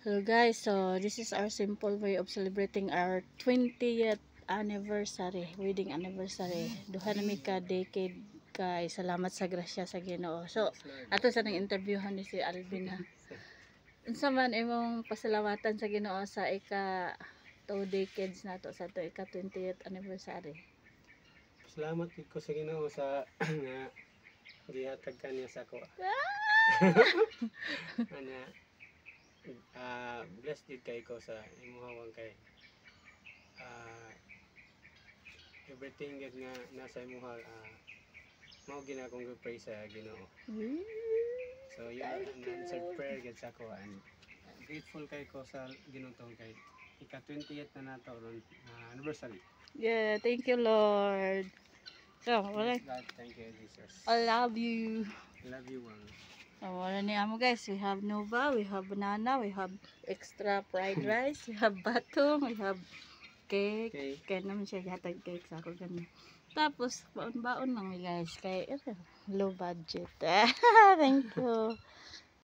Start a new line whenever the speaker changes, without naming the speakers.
Hello guys, so this is our simple way of celebrating our 20th anniversary, wedding anniversary. Duha na mi ka decade kay salamat sa grasya sa Ginoo. So, ato sa nang interviewhan ni si Alvin ha. Unsa man imong pasalamatan sa Ginoo sa ika 2 decades na to sa to ika 20th anniversary.
Salamat gid ko sa Ginoo sa nga gihatag kaniya sa ako. Ana blessed gid kay ko sa imuhawang kay everything gid nga nasa imuha mao gid akong pray sa Ginoo. So you are an answered prayer gid sa ako and grateful kay ko sa Ginoo kay ika 20th na nato ron anniversary.
Yeah, thank you Lord. So, wala.
God, thank you Jesus.
I love you.
Love you one.
Wala ni amo guys, we have Nova, we have banana, we have extra fried rice, we have batong, we have cake.
Okay.
Kaya naman siya hatag cake sa ako ganun. Tapos, baon-baon lang guys, kaya low budget. Thank you.